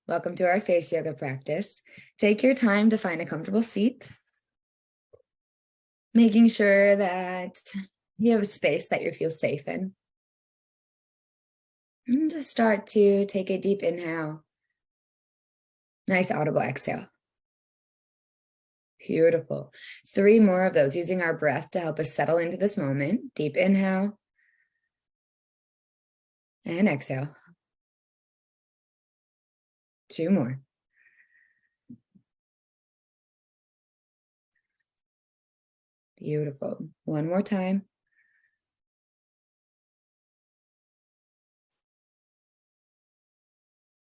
Welcome to our face yoga practice. Take your time to find a comfortable seat, making sure that you have a space that you feel safe in. And just start to take a deep inhale. Nice audible exhale. Beautiful. 3 more of those, using our breath to help us settle into this moment. Deep inhale and exhale. 2 more. Beautiful. 1 more time.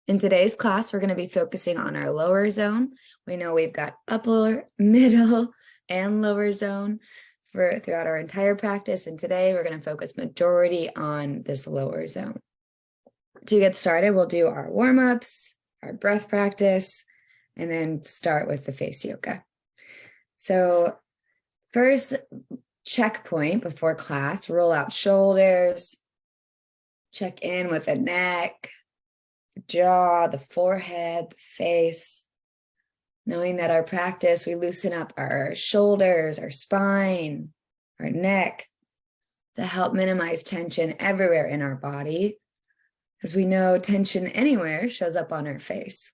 In today's class, we're going to be focusing on our lower zone. We know we've got upper, middle, and lower zone throughout our entire practice. And today we're going to focus majority on this lower zone. To get started, we'll do our warm-ups, our breath practice, and then start with the face yoga. So first checkpoint before class, roll out shoulders, check in with the neck, the jaw, the forehead, the face. Knowing that our practice, we loosen up our shoulders, our spine, our neck to help minimize tension everywhere in our body. As we know, tension anywhere shows up on our face.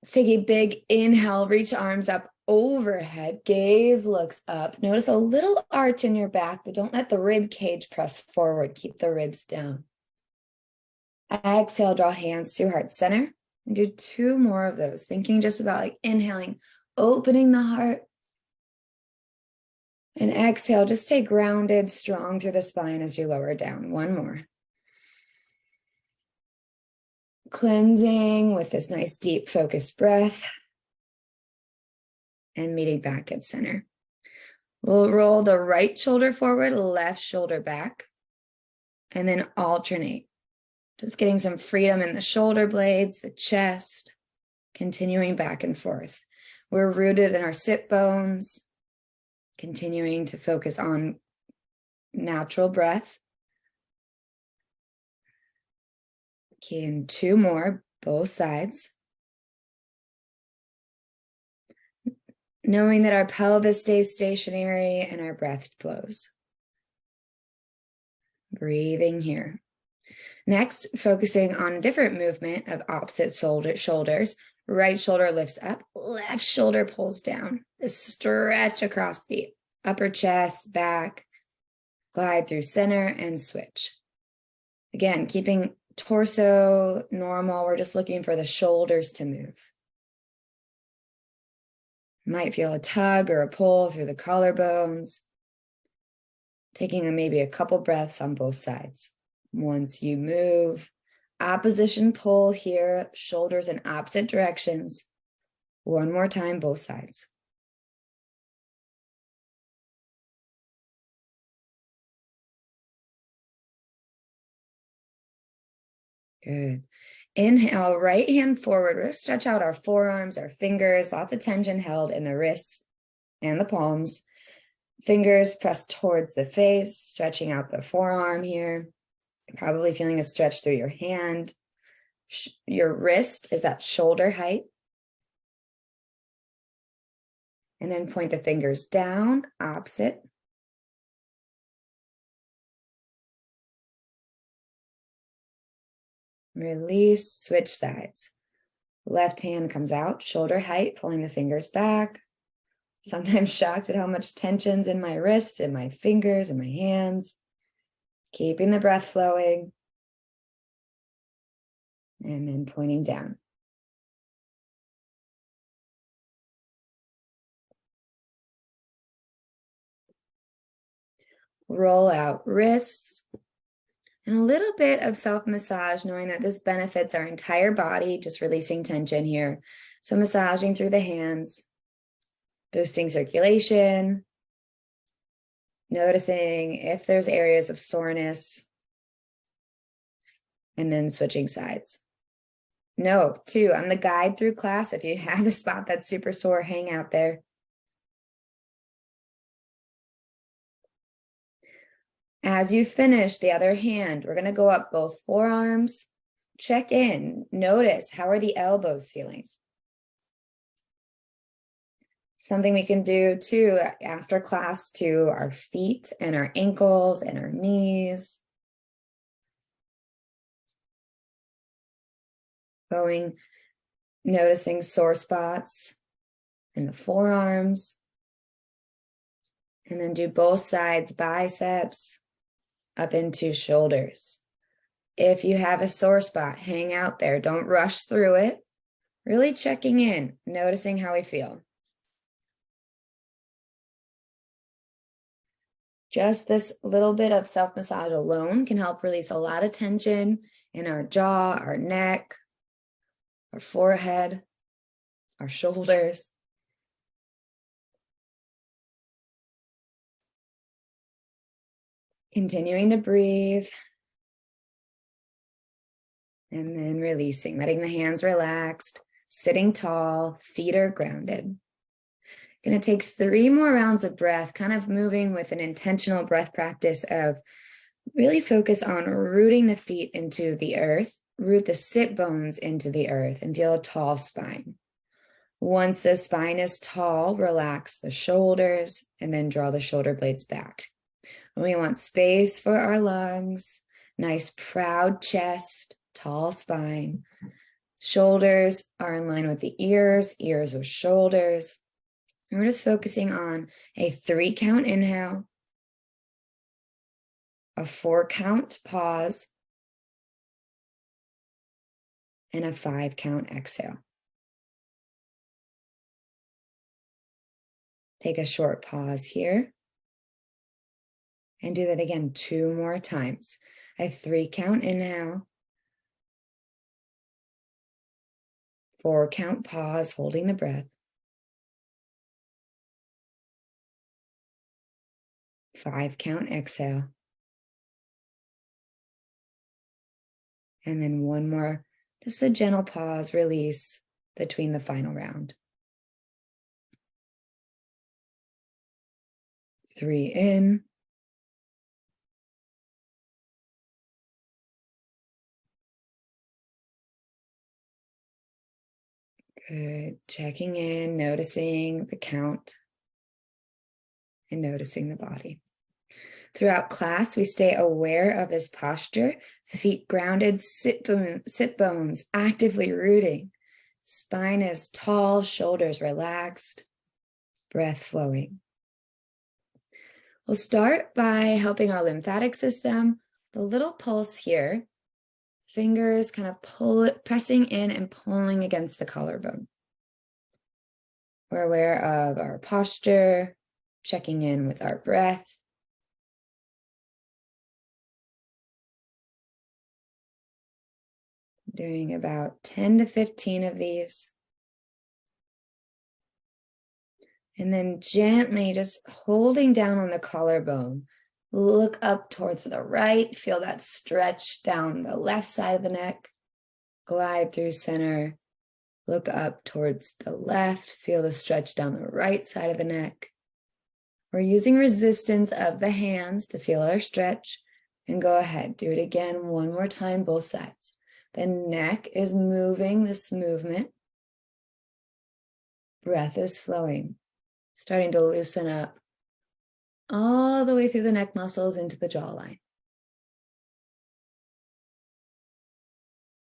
Let's take a big inhale, reach arms up overhead, gaze looks up. Notice a little arch in your back, but don't let the rib cage press forward. Keep the ribs down. Exhale, draw hands to heart center. And do 2 more of those, thinking just about like inhaling, opening the heart. And exhale, just stay grounded, strong through the spine as you lower down. 1 more. Cleansing with this nice, deep, focused breath. And meeting back at center. We'll roll the right shoulder forward, left shoulder back. And then alternate. Just getting some freedom in the shoulder blades, the chest, continuing back and forth. We're rooted in our sit bones, continuing to focus on natural breath. Okay, and 2 more, both sides. Knowing that our pelvis stays stationary and our breath flows. Breathing here. Next, focusing on a different movement of opposite shoulders. Right shoulder lifts up, left shoulder pulls down. A stretch across the upper chest, back, glide through center and switch. Again, keeping torso normal. We're just looking for the shoulders to move. Might feel a tug or a pull through the collarbones. Taking maybe a couple breaths on both sides. Once you move, opposition pull here, shoulders in opposite directions. 1 more time, both sides. Good. Inhale, right hand forward. We're going to stretch out our forearms, our fingers, lots of tension held in the wrists and the palms. Fingers pressed towards the face, stretching out the forearm here. Probably feeling a stretch through your hand. Your wrist is at shoulder height. And then point the fingers down, opposite. Release, switch sides. Left hand comes out, shoulder height, pulling the fingers back. Sometimes shocked at how much tension's in my wrist and my fingers and my hands. Keeping the breath flowing. And then pointing down. Roll out wrists. And a little bit of self-massage, knowing that this benefits our entire body, just releasing tension here. So massaging through the hands, boosting circulation, noticing if there's areas of soreness, and then switching sides. Note, too, I'm the guide through class. If you have a spot that's super sore, hang out there. As you finish the other hand, we're going to go up both forearms, check in, notice, how are the elbows feeling? Something we can do too after class to our feet and our ankles and our knees. Noticing sore spots in the forearms. And then do both sides, biceps up into shoulders. If you have a sore spot, hang out there. Don't rush through it. Really checking in, noticing how we feel. Just this little bit of self-massage alone can help release a lot of tension in our jaw, our neck, our forehead, our shoulders. Continuing to breathe. And then releasing, letting the hands relaxed, sitting tall, feet are grounded. Going to take 3 more rounds of breath, kind of moving with an intentional breath practice of really focus on rooting the feet into the earth, root the sit bones into the earth, and feel a tall spine. Once the spine is tall, relax the shoulders and then draw the shoulder blades back. We want space for our lungs, nice proud chest, tall spine. Shoulders are in line with the ears, ears with shoulders. And we're just focusing on a 3 count inhale, a 4 count pause, and a 5 count exhale. Take a short pause here. And do that again 2 more times. A 3 count inhale, 4 count pause, holding the breath, 5 count exhale, and then 1 more, just a gentle pause, release between the final round. 3 in, 'Good. Checking in, noticing the count, and noticing the body. Throughout class, we stay aware of this posture, feet grounded, sit bones actively rooting. Spine is tall, shoulders relaxed, breath flowing. We'll start by helping our lymphatic system. The little pulse here, fingers kind of pressing in and pulling against the collarbone. We're aware of our posture, checking in with our breath. Doing about 10 to 15 of these. And then gently just holding down on the collarbone. Look up towards the right. Feel that stretch down the left side of the neck. Glide through center. Look up towards the left. Feel the stretch down the right side of the neck. We're using resistance of the hands to feel our stretch. And go ahead. Do it again 1 more time, both sides. The neck is moving this movement. Breath is flowing. Starting to loosen up all the way through the neck muscles into the jawline.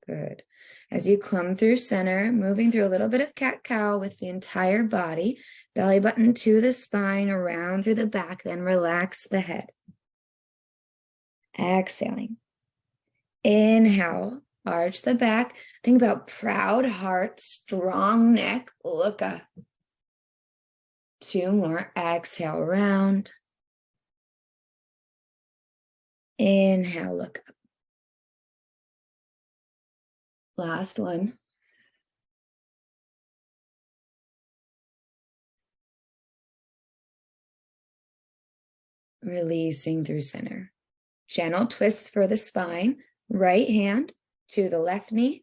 Good. As you come through center, moving through a little bit of cat-cow with the entire body, belly button to the spine, around through the back, then relax the head. Exhaling. Inhale, arch the back. Think about proud heart, strong neck, look up. 2 more, exhale, round. Inhale, look up. Last one. Releasing through center. Gentle twists for the spine. Right hand to the left knee.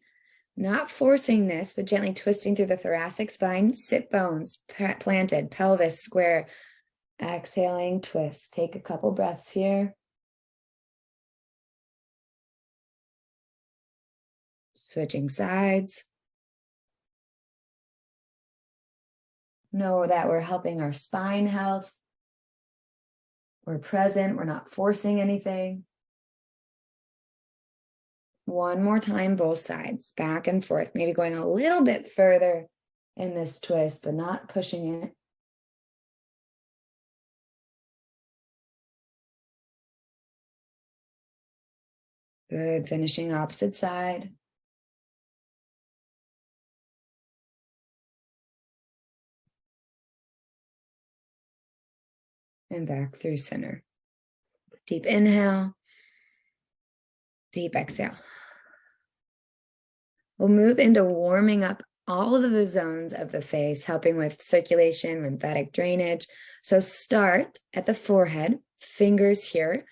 Not forcing this, but gently twisting through the thoracic spine. Sit bones planted, pelvis square. Exhaling, twist. Take a couple breaths here. Switching sides. Know that we're helping our spine health. We're present, we're not forcing anything. One more time, both sides, back and forth, maybe going a little bit further in this twist, but not pushing it. Good, finishing opposite side. And back through center. Deep inhale, deep exhale. We'll move into warming up all of the zones of the face, helping with circulation, lymphatic drainage. So start at the forehead, fingers here,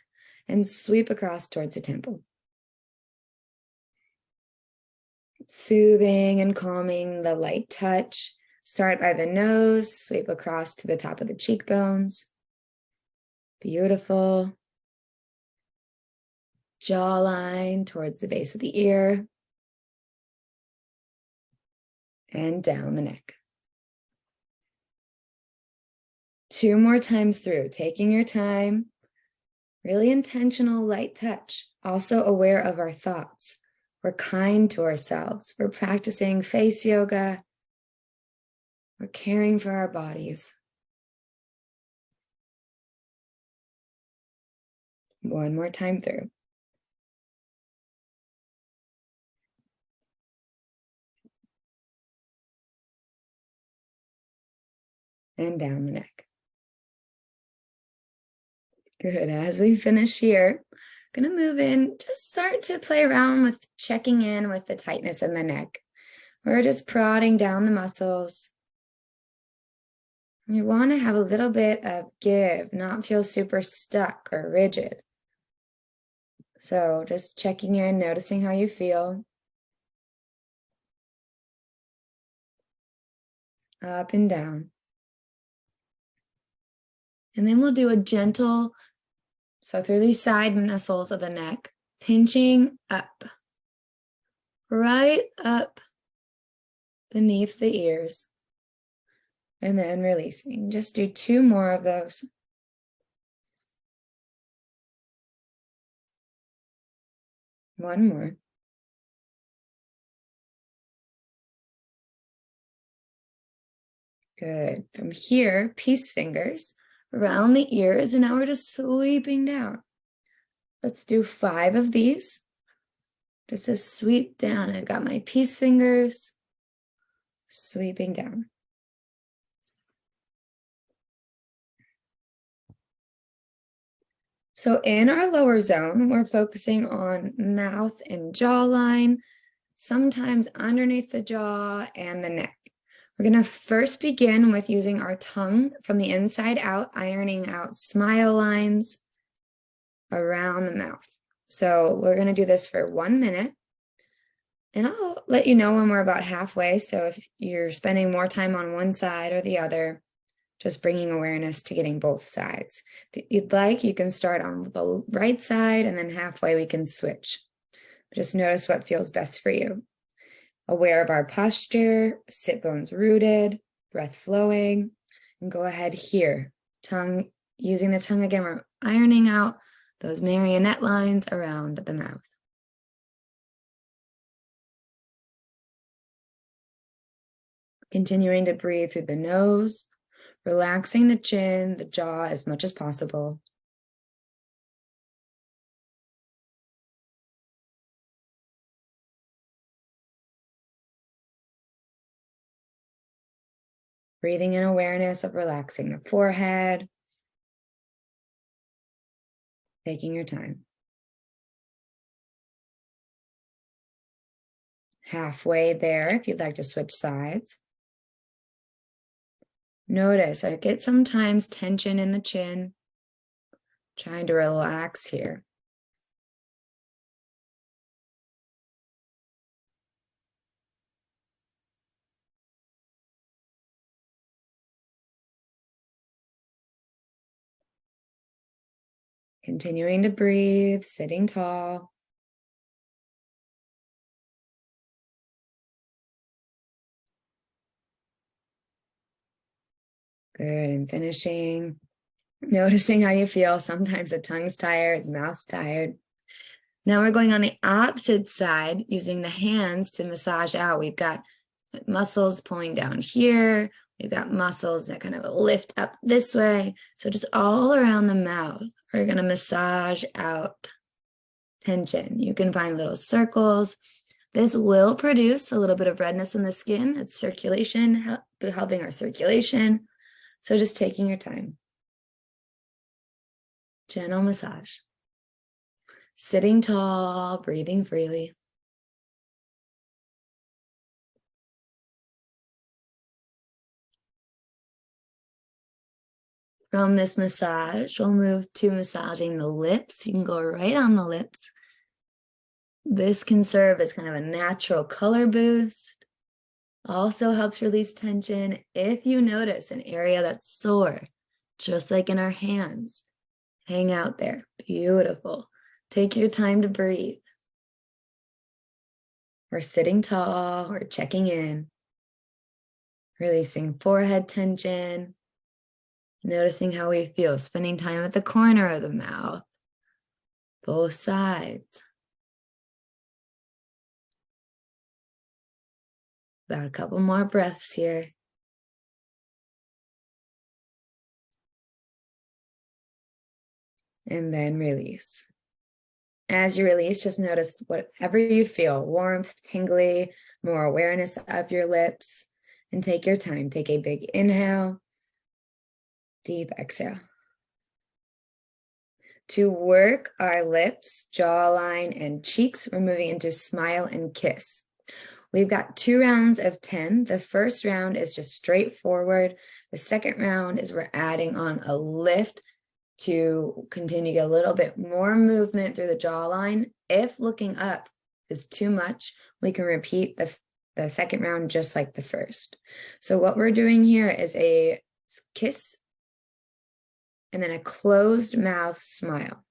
and sweep across towards the temple. Soothing and calming, the light touch. Start by the nose, sweep across to the top of the cheekbones. Beautiful. Jawline towards the base of the ear. And down the neck. 2 more times through, taking your time. Really intentional light touch. Also aware of our thoughts. We're kind to ourselves. We're practicing face yoga. We're caring for our bodies. One more time through. And down the neck. Good. As we finish here, I'm going to move in, just start to play around with checking in with the tightness in the neck. We're just prodding down the muscles. You want to have a little bit of give, not feel super stuck or rigid. So just checking in, noticing how you feel. Up and down. And then we'll do a gentle, so through these side muscles of the neck, pinching up, right up beneath the ears, and then releasing. Just do 2 more of those. One more. Good. From here, peace fingers around the ears, and now we're just sweeping down. Let's do 5 of these. Just a sweep down. I've got my peace fingers sweeping down. So in our lower zone, we're focusing on mouth and jawline, sometimes underneath the jaw and the neck. We're going to first begin with using our tongue from the inside out, ironing out smile lines around the mouth. So we're going to do this for 1 minute. And I'll let you know when we're about halfway. So if you're spending more time on one side or the other, just bringing awareness to getting both sides. If you'd like, you can start on the right side and then halfway we can switch. Just notice what feels best for you. Aware of our posture, sit bones rooted, breath flowing, and go ahead here. Tongue, using the tongue again, we're ironing out those marionette lines around the mouth. Continuing to breathe through the nose, relaxing the chin, the jaw as much as possible. Breathing in awareness of relaxing the forehead. Taking your time. Halfway there, if you'd like to switch sides. Notice I get sometimes tension in the chin. Trying to relax here. Continuing to breathe, sitting tall. Good, and finishing. Noticing how you feel. Sometimes the tongue's tired, the mouth's tired. Now we're going on the opposite side using the hands to massage out. We've got muscles pulling down here. We've got muscles that kind of lift up this way. So just all around the mouth, we're going to massage out tension. You can find little circles. This will produce a little bit of redness in the skin. It's circulation, helping our circulation. So just taking your time. Gentle massage. Sitting tall, breathing freely. From this massage, we'll move to massaging the lips. You can go right on the lips. This can serve as kind of a natural color boost. Also helps release tension if you notice an area that's sore, just like in our hands. Hang out there. Beautiful. Take your time to breathe. We're sitting tall, we're checking in. Releasing forehead tension. Noticing how we feel, spending time at the corner of the mouth, both sides. About a couple more breaths here. And then release. As you release, just notice whatever you feel, warmth, tingly, more awareness of your lips, and take your time. Take a big inhale, deep exhale. To work our lips, jawline, and cheeks, we're moving into smile and kiss. We've got 2 rounds of 10. The first round is just straightforward. The second round is we're adding on a lift to continue to get a little bit more movement through the jawline. If looking up is too much, we can repeat the second round just like the first. So what we're doing here is a kiss and then a closed mouth smile.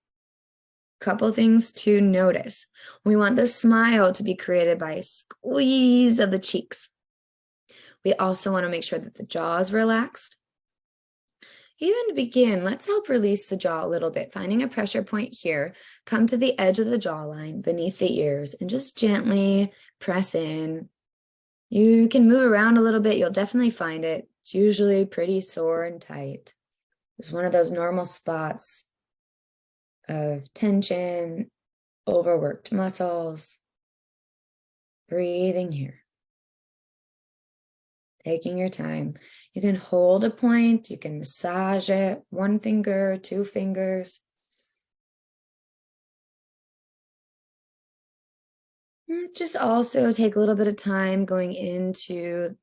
Couple things to notice. We want the smile to be created by a squeeze of the cheeks. We also want to make sure that the jaw is relaxed. Even to begin, let's help release the jaw a little bit. Finding a pressure point here, come to the edge of the jawline beneath the ears and just gently press in. You can move around a little bit. You'll definitely find it. It's usually pretty sore and tight. It's one of those normal spots of tension, overworked muscles. Breathing here. Taking your time. You can hold a point, you can massage it, 1 finger, 2 fingers. And just also take a little bit of time going into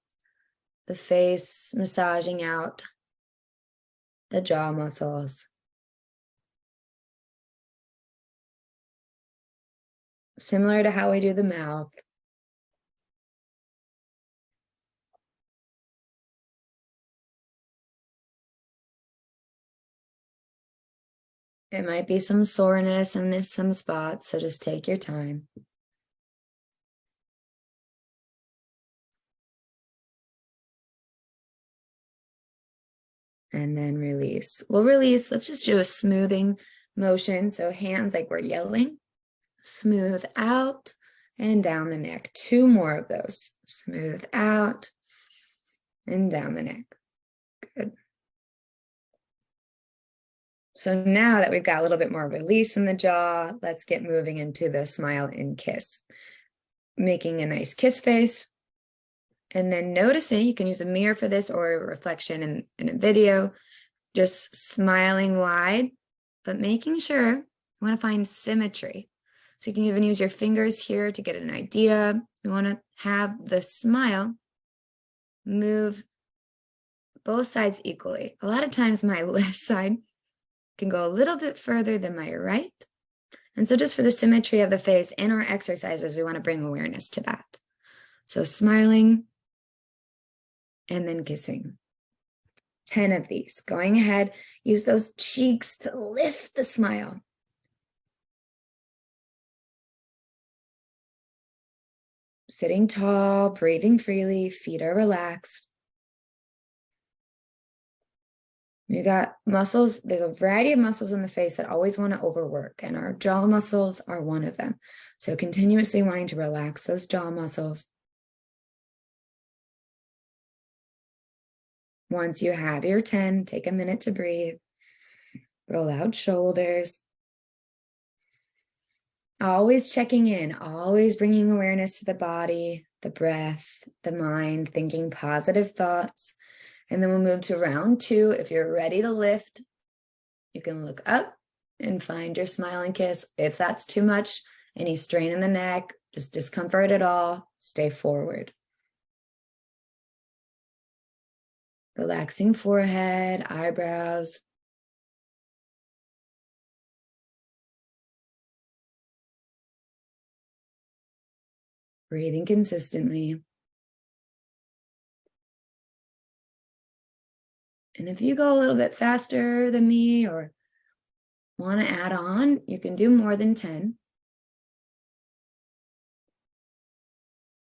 the face, massaging out the jaw muscles. Similar to how we do the mouth. It might be some soreness in some spots, so just take your time. And then release. We'll release, let's just do a smoothing motion. So hands like we're yelling, smooth out and down the neck. 2 more of those. Smooth out and down the neck. Good. So now that we've got a little bit more release in the jaw, let's get moving into the smile and kiss. Making a nice kiss face. And then noticing, you can use a mirror for this or a reflection in a video, just smiling wide, but making sure you want to find symmetry. So you can even use your fingers here to get an idea. You want to have the smile move both sides equally. A lot of times my left side can go a little bit further than my right. And so just for the symmetry of the face and our exercises, we want to bring awareness to that. So smiling and then kissing. 10 of these. Going ahead, use those cheeks to lift the smile. Sitting tall, breathing freely, feet are relaxed. You got muscles. There's a variety of muscles in the face that always want to overwork, and our jaw muscles are one of them. So continuously wanting to relax those jaw muscles. Once you have your 10, take a minute to breathe. Roll out shoulders. Always checking in, always bringing awareness to the body, the breath, the mind, thinking positive thoughts. And then we'll move to round 2. If you're ready to lift, you can look up and find your smiling kiss. If that's too much, any strain in the neck, just discomfort at all, stay forward. Relaxing forehead, eyebrows. Breathing consistently. And if you go a little bit faster than me or want to add on, you can do more than 10.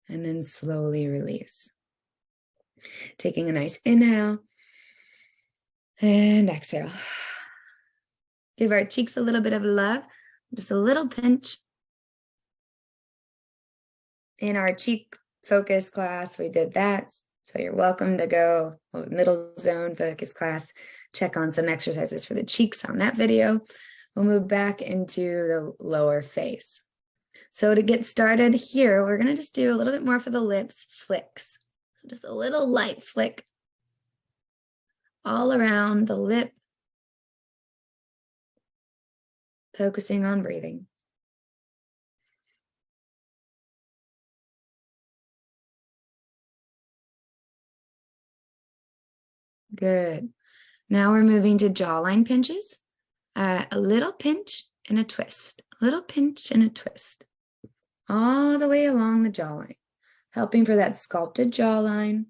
And then slowly release. Taking a nice inhale and exhale. Give our cheeks a little bit of love, just a little pinch. In our cheek focus class, we did that. So you're welcome to go middle zone focus class, check on some exercises for the cheeks on that video. We'll move back into the lower face. So to get started here, we're going to just do a little bit more for the lips, flicks. So just a little light flick all around the lip, focusing on breathing. Good. Now we're moving to jawline pinches. A little pinch and a twist. A little pinch and a twist. All the way along the jawline, helping for that sculpted jawline.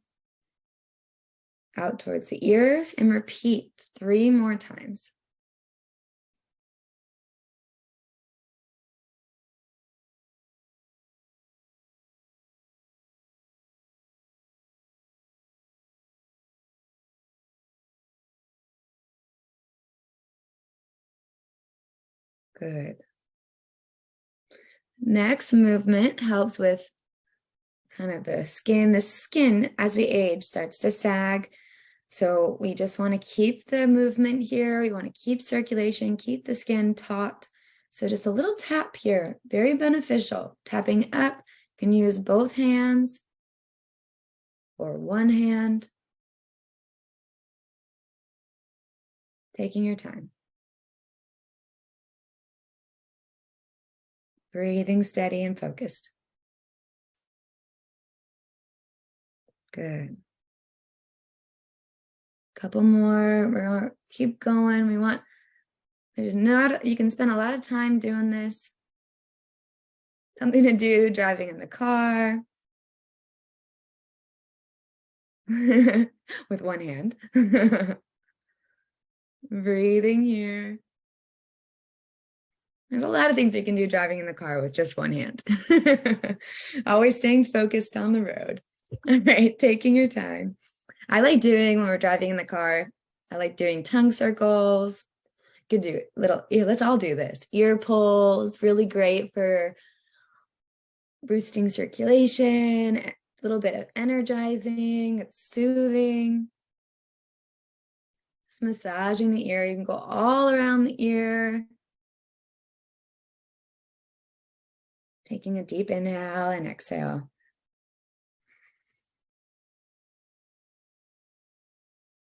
Out towards the ears, and repeat 3 more times. Good. Next movement helps with kind of the skin. The skin, as we age, starts to sag. So we just want to keep the movement here. We want to keep circulation, keep the skin taut. So just a little tap here, very beneficial. Tapping up, you can use both hands or one hand. Taking your time. Breathing steady and focused. Good. Couple more. We're gonna keep going. You can spend a lot of time doing this. Something to do driving in the car. With one hand. Breathing here. There's a lot of things you can do driving in the car with just one hand. Always staying focused on the road. All right, taking your time. I like doing, when we're driving in the car, I like doing tongue circles. You could do let's all do this. Ear pulls, really great for boosting circulation, a little bit of energizing, it's soothing. Just massaging the ear. You can go all around the ear. Taking a deep inhale and exhale.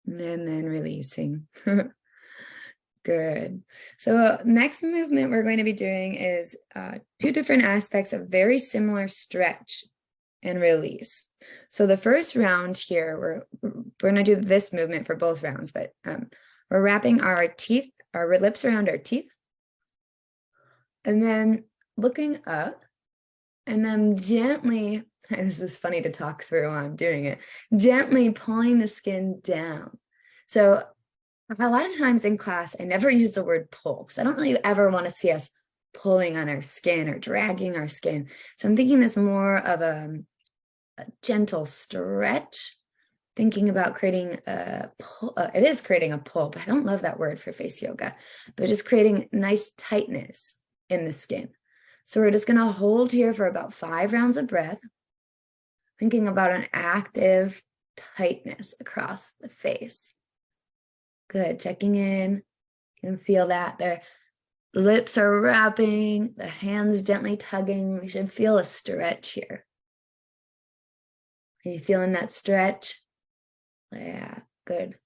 And then releasing. Good. So next movement we're going to be doing is 2 different aspects of very similar stretch and release. So the first round here, we're going to do this movement for both rounds, but we're wrapping our lips around our teeth, and then looking up, and then gently, this is funny to talk through while I'm doing it, gently pulling the skin down. So a lot of times in class, I never use the word pull because I don't really ever want to see us pulling on our skin or dragging our skin. So I'm thinking this more of a gentle stretch, thinking about creating a pull, it is creating a pull, but I don't love that word for face yoga, but just creating nice tightness in the skin. So we're just going to hold here for about 5 rounds of breath, thinking about an active tightness across the face. Good. Checking in. You can feel that their lips are wrapping, the hands gently tugging. We should feel a stretch here. Are you feeling that stretch? Yeah, good.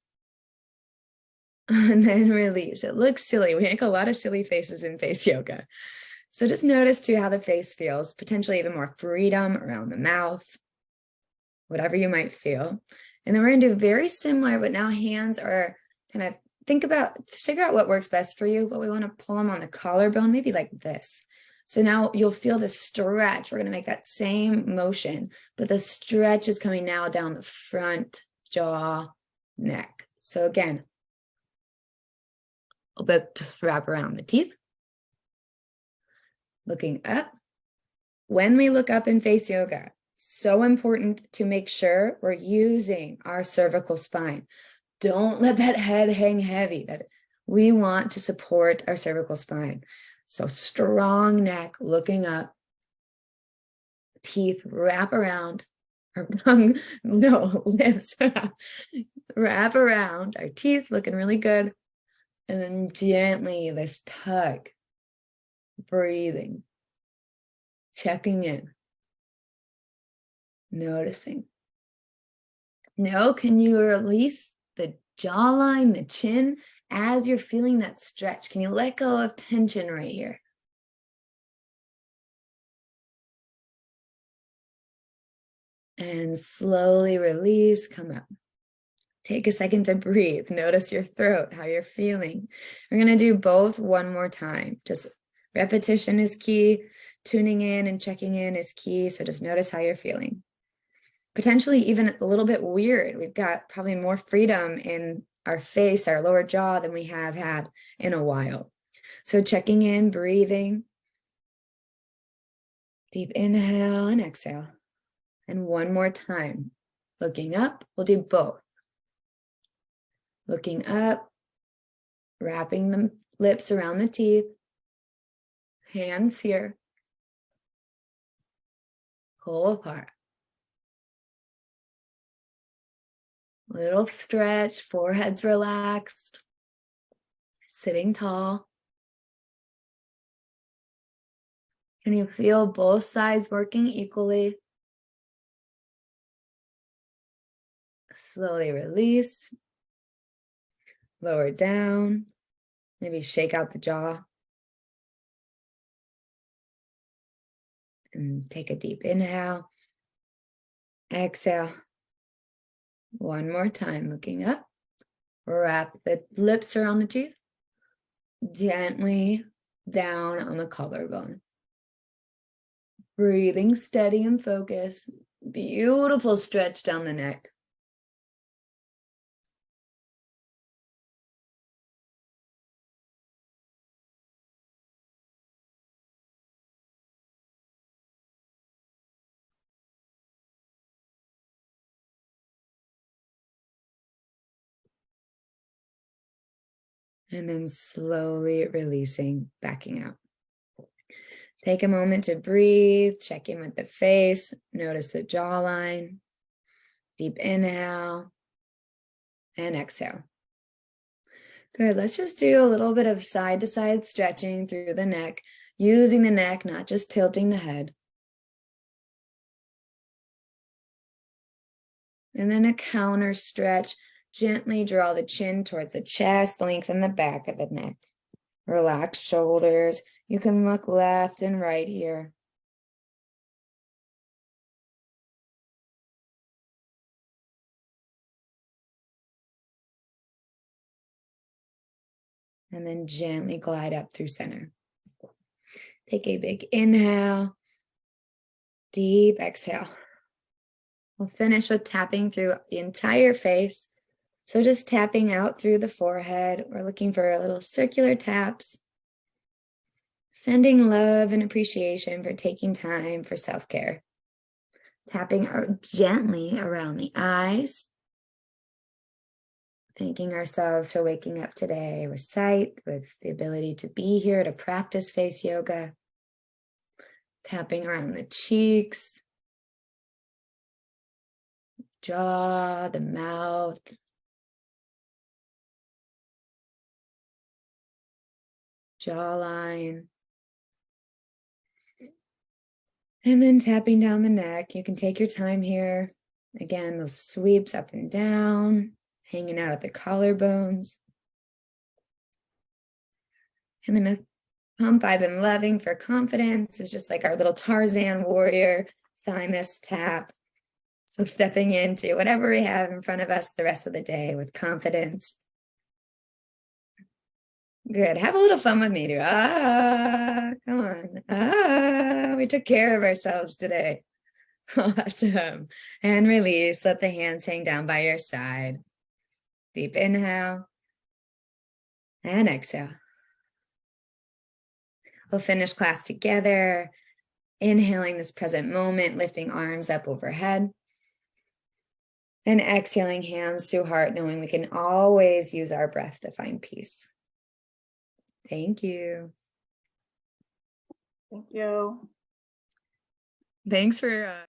And then release. It looks silly. We make a lot of silly faces in face yoga. So just notice too how the face feels, potentially even more freedom around the mouth, whatever you might feel. And then we're going to do very similar, but now hands are kind of figure out what works best for you, but we want to pull them on the collarbone, maybe like this. So now you'll feel the stretch. We're going to make that same motion, but the stretch is coming now down the front jaw, neck. So again, a little bit just wrap around the teeth. Looking up. When we look up in face yoga, so important to make sure we're using our cervical spine. Don't let that head hang heavy. That we want to support our cervical spine. So strong neck, looking up, teeth wrap around, our tongue, no, lips wrap around, our teeth looking really good. And then gently this tug, breathing, checking in, noticing. Now, can you release the jawline, the chin, as you're feeling that stretch? Can you let go of tension right here? And slowly release, come up. Take a second to breathe. Notice your throat, how you're feeling. We're going to do both one more time. Just repetition is key. Tuning in and checking in is key. So just notice how you're feeling. Potentially even a little bit weird. We've got probably more freedom in our face, our lower jaw than we have had in a while. So checking in, breathing. Deep inhale and exhale. And one more time. Looking up, we'll do both. Looking up, wrapping the lips around the teeth. Hands here. Pull apart. Little stretch, forehead's relaxed. Sitting tall. Can you feel both sides working equally? Slowly release. Lower down. Maybe shake out the jaw. And take a deep inhale. Exhale. One more time, looking up. Wrap the lips around the teeth. Gently down on the collarbone. Breathing steady and focus. Beautiful stretch down the neck. And then slowly releasing, backing out. Take a moment to breathe, check in with the face, notice the jawline. Deep inhale and exhale. Good, let's just do a little bit of side to side stretching through the neck, using the neck, not just tilting the head. And then a counter stretch. Gently draw the chin towards the chest, lengthen the back of the neck. Relax shoulders. You can look left and right here. And then gently glide up through center. Take a big inhale. Deep exhale. We'll finish with tapping through the entire face. So just tapping out through the forehead. We're looking for little circular taps. Sending love and appreciation for taking time for self-care. Tapping gently around the eyes, Thanking ourselves for waking up today with sight, with the ability to be here to practice face yoga. Tapping around the cheeks, jaw, the mouth. Jawline. And then tapping down the neck. You can take your time here. Again, those sweeps up and down, hanging out at the collarbones. And then a pump I've been loving for confidence is just like our little Tarzan warrior thymus tap. So stepping into whatever we have in front of us the rest of the day with confidence. Good. Have a little fun with me too. Come on. We took care of ourselves today. Awesome. And release. Let the hands hang down by your side. Deep inhale and exhale. We'll finish class together. Inhaling this present moment, lifting arms up overhead. And exhaling hands to heart, knowing we can always use our breath to find peace. Thank you. Thank you. Thanks for